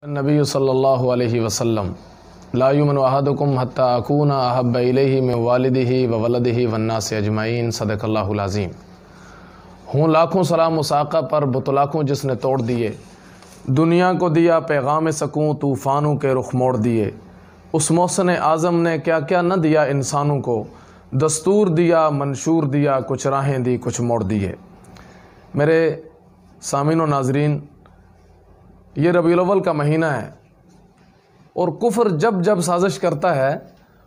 नबी सल्लल्लाहु अलैहि वसल्लम ला युमिनु अहदुकुम हत्ता अकूना अहब्ब इलैहि मिन वालिदिही व वलदिही वन्नासि अजमईन सदक़ल्लाहुल अज़ीम। हूँ लाखों सलाम उस आका पर बुतलाखों जिसने तोड़ दिए, दुनिया को दिया पैगाम सकूँ तूफ़ानों के रुख मोड़ दिए। उस मौसन आज़म ने क्या क्या न दिया इंसानों को, दस्तूर दिया मंशूर दिया, कुछ राहें दी कुछ मोड़ दिए। मेरे सामीन व नाज़रीन, ये रबीउल अव्वल का महीना है और कुफ्र जब जब साजिश करता है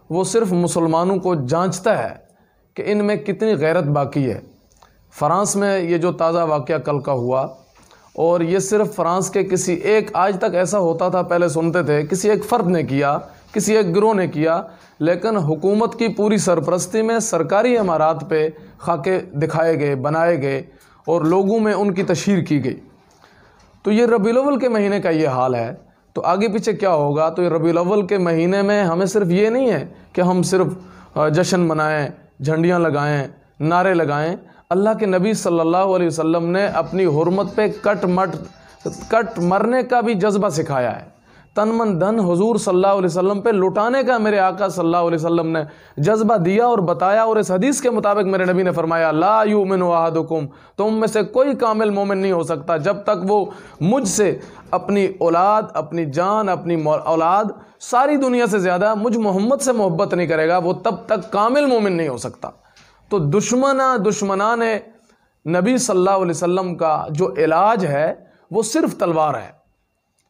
वो सिर्फ़ मुसलमानों को जांचता है कि इनमें कितनी गैरत बाकी है। फ़्रांस में ये जो ताज़ा वाक़या कल का हुआ, और ये सिर्फ़ फ़्रांस के किसी एक, आज तक ऐसा होता था पहले सुनते थे, किसी एक फ़र्द ने किया, किसी एक गिरोह ने किया, लेकिन हुकूमत की पूरी सरपरस्ती में सरकारी इमारात पे खाके दिखाए गए, बनाए गए और लोगों में उनकी तशहीर की गई। तो ये रबीउल अव्वल के महीने का ये हाल है, तो आगे पीछे क्या होगा। तो ये रबीउल अव्वल के महीने में हमें सिर्फ ये नहीं है कि हम सिर्फ जश्न मनाएं, झंडियाँ लगाएं, नारे लगाएं। अल्लाह के नबी सल्लल्लाहु अलैहि वसल्लम ने अपनी हुर्मत पे कट मरने का भी जज्बा सिखाया है। तन मन धन हुजूर सल्लल्लाहु अलैहि वसल्लम पे लुटाने का मेरे आका सल्लल्लाहु अलैहि वसल्लम ने जज्बा दिया और बताया। और इस हदीस के मुताबिक मेरे नबी ने फरमाया, ला युमिनु अहदुकुम, तुम में से कोई कामिल मोमिन नहीं हो सकता जब तक वो मुझसे अपनी औलाद, अपनी जान, अपनी औलाद, सारी दुनिया से ज़्यादा मुझ मोहम्मद से मोहब्बत नहीं करेगा, वो तब तक कामिल मोमिन नहीं हो सकता। तो दुश्मना ने नबी सल्लल्लाहु अलैहि वसल्लम का जो इलाज है वो सिर्फ तलवार है।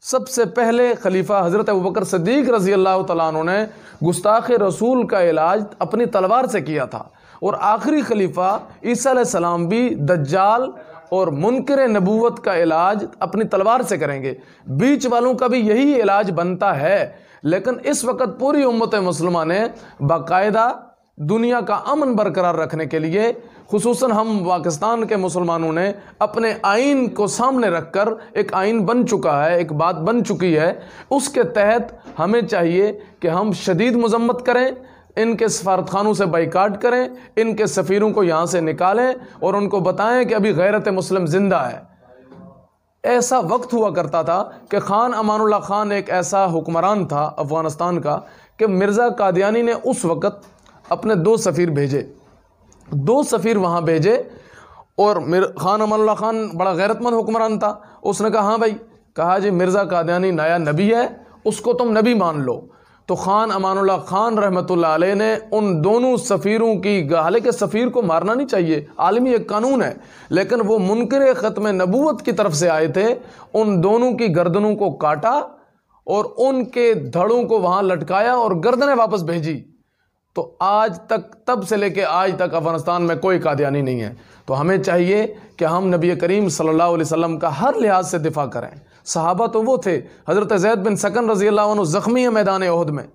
सबसे पहले खलीफा हज़रत अबू बकर सिद्दीक़ रज़ी अल्लाह तआला अन्हु ने गुस्ताखी रसूल का इलाज अपनी तलवार से किया था, और आखिरी खलीफा ईसा अलैहिस्सलाम भी दज्जाल और मुनकिर नबूवत का इलाज अपनी तलवार से करेंगे। बीच वालों का भी यही इलाज बनता है। लेकिन इस वक्त पूरी उम्मत मुस्लिमा ने बाकायदा दुनिया का अमन बरकरार रखने के लिए, खुसूसन हम पाकिस्तान के मुसलमानों ने अपने आइन को सामने रखकर, एक आइन बन चुका है, एक बात बन चुकी है, उसके तहत हमें चाहिए कि हम शदीद मजम्मत करें, इनके सफारतखानों से बाइकाट करें, इनके सफ़ीरों को यहाँ से निकालें और उनको बताएं कि अभी गैरत मुस्लिम ज़िंदा है। ऐसा वक्त हुआ करता था कि खान अमानुल्लाह खान एक ऐसा हुक्मरान था अफ़गानिस्तान का कि मिर्ज़ा कादियानी ने उस वक़्त अपने 2 सफ़ीर भेजे, 2 सफ़ीर वहाँ भेजे। और खान अमानुल्लाह खान बड़ा गैरतमंद हुक्मरान था। उसने कहा, हाँ भाई, कहा जी मिर्ज़ा कादियानी नया नबी है, उसको तुम नबी मान लो। तो खान अमानुल्लाह खान रहमतुल्लाह अलैह ने उन दोनों सफ़ीरों की, हालांकि सफ़ीर को मारना नहीं चाहिए, आलमी एक कानून है, लेकिन वो मुनकिर ख़त्म नबूवत की तरफ से आए थे, उन दोनों की गर्दनों को काटा और उनके धड़ों को वहाँ लटकाया और गर्दनें वापस भेजी। तो आज तक, तब से लेके आज तक अफ़गानिस्तान में कोई कादियानी नहीं है। तो हमें चाहिए कि हम नबी करीम सल्लल्लाहु अलैहि वसल्लम का हर लिहाज से दिफा करें। सहाबा तो वो थे, हज़रत ज़ैद बिन सकन रज़ी अल्लाह अन्हु ज़ख्मी है मैदान उहद में,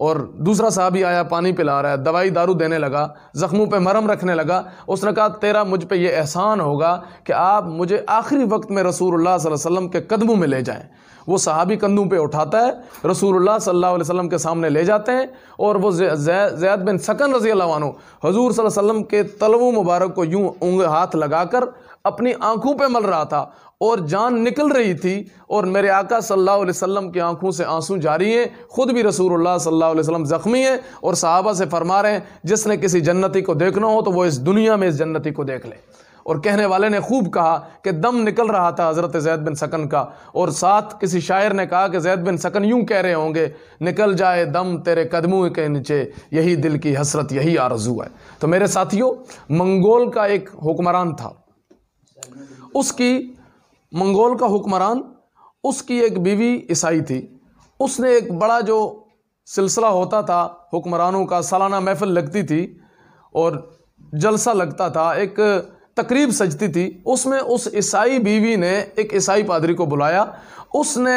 और दूसरा साहबी आया, पानी पिला रहा है, दवाई दारू देने लगा, ज़ख्मों पे मरहम रखने लगा। उसने कहा, तेरा मुझ पे ये एहसान होगा कि आप मुझे आखिरी वक्त में रसूलुल्लाह सल्लल्लाहु अलैहि वसल्लम के कदमों में ले जाएं। वो सहाबी कंधों पे उठाता है, रसूलुल्लाह सल्लल्लाहु अलैहि वसल्लम के सामने ले जाते हैं, और वो ज़ैद बिन सकन रज़ी अल्लाह अन्हु हुज़ूर सल्लल्लाहु अलैहि वसल्लम के तलवों मुबारक को यूं हाथ लगाकर अपनी आंखों पे मल रहा था, और जान निकल रही थी, और मेरे आका सल्लल्लाहु अलैहि वसल्लम की आंखों से आंसू जारी हैं। खुद भी रसूलुल्लाह सल्लल्लाहु अलैहि वसल्लम ज़ख्मी हैं, और सहाबा से फरमा रहे हैं, जिसने किसी जन्नती को देखना हो तो वो इस दुनिया में इस जन्नती को देख ले। और कहने वाले ने खूब कहा कि दम निकल रहा था हज़रत ज़ैद बिन सकन का, और साथ किसी शायर ने कहा कि ज़ैद बिन सकन यूं कह रहे होंगे, निकल जाए दम तेरे कदमों के नीचे, यही दिल की हसरत यही आरज़ू है। तो मेरे साथियों, मंगोल का एक हुक्मरान था, मंगोल का हुक्मरान, उसकी एक बीवी ईसाई थी। उसने एक बड़ा जो सिलसिला होता था हुक्मरानों का, सालाना महफिल लगती थी और जलसा लगता था, एक तकरीब सजती थी, उसमें उस ईसाई बीवी ने एक ईसाई पादरी को बुलाया। उसने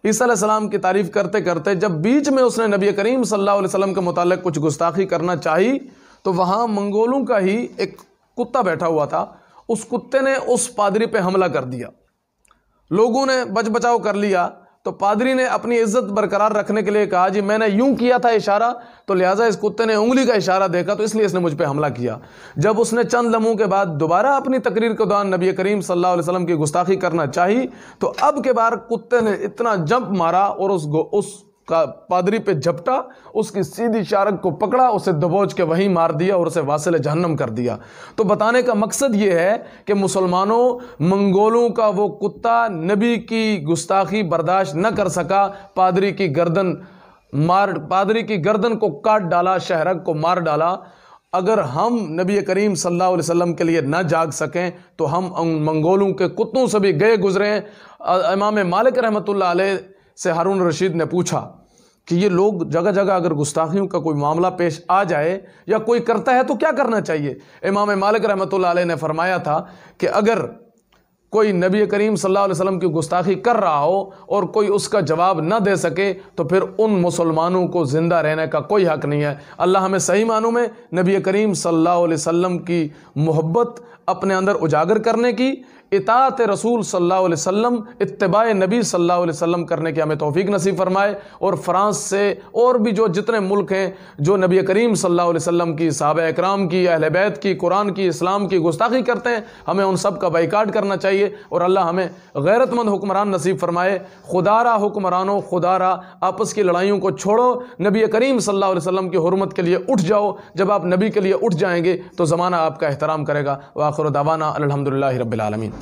ईसा अलैहिस्सलाम की तारीफ़ करते करते जब बीच में उसने नबी करीम सल्लल्लाहु अलैहि वसल्लम के मुतालिक कुछ गुस्ताखी करना चाही, तो वहाँ मंगोलों का ही एक कुत्ता बैठा हुआ था। उस कुत्ते ने उस पादरी पे हमला कर दिया। लोगों ने बच बचाव कर लिया, तो पादरी ने अपनी इज्जत बरकरार रखने के लिए कहा, जी मैंने यूं किया था इशारा, तो लिहाजा इस कुत्ते ने उंगली का इशारा देखा तो इसलिए इसने मुझ पे हमला किया। जब उसने चंद लम्हों के बाद दोबारा अपनी तकरीर के दौरान नबी करीम सल्लल्लाहु अलैहि वसल्लम की गुस्ताखी करना चाही, तो अब के बार कुत्ते ने इतना जंप मारा और उसका पादरी पे झपटा, उसकी सीधी शारक को पकड़ा, उसे दबोच के वहीं मार दिया और उसे वासिल जहन्नम कर दिया। तो बताने का मकसद ये है कि मुसलमानों, मंगोलों का वो कुत्ता नबी की गुस्ताखी बर्दाश्त न कर सका, पादरी की गर्दन को काट डाला, शहरक को मार डाला। अगर हम नबी करीम सल्लल्लाहु अलैहि वसल्लम के लिए न जाग सकें तो हम उन मंगोलों के कुत्तों से भी गए गुजरे हैं। इमाम मालिक रहमतुल्लाह अलैह से हारून रशीद ने पूछा कि ये लोग जगह जगह अगर गुस्ताखियों का कोई मामला पेश आ जाए या कोई करता है तो क्या करना चाहिए। इमाम मालिक रहमतुल्लाह अलैह ने फरमाया था कि अगर कोई नबी करीम सल्लल्लाहु अलैहि वसल्लम की गुस्ताखी कर रहा हो और कोई उसका जवाब न दे सके तो फिर उन मुसलमानों को ज़िंदा रहने का कोई हक़ नहीं है। अल्लाह हमें सही मानों में नबी करीम सल्लल्लाहु अलैहि वसल्लम की मोहब्बत अपने अंदर उजागर करने की, इताअत रसूल सल्लल्लाहु अलैहि वसल्लम, इत्तिबाए नबी सल्लल्लाहु अलैहि वसल्लम करने की हमें तौफीक नसीब फरमाए। और फ्रांस से और भी जो जितने मुल्क हैं जो नबी करीम सल्लल्लाहु अलैहि वसल्लम की, सहाबा इकराम की, अहले बैत की, कुरान की, इस्लाम की गुस्ताखी करते हैं, हमें उन सब का बाइकाट करना चाहिए। और अल्लाह हमें गैरतमंद हुक्मरान नसीब फरमाए। खुदारा हुक्मरानों, खुदारा आपस की लड़ाइयों को छोड़ो, नबी करीम सल्लल्लाहु अलैहि वसल्लम की हुर्मत के लिए उठ जाओ। जब आप नबी के लिए उठ जाएंगे तो ज़माना आपका एहतराम करेगा। व आखिर दावाना अल्हम्दुलिल्लाहि रब्बिल आलमीन।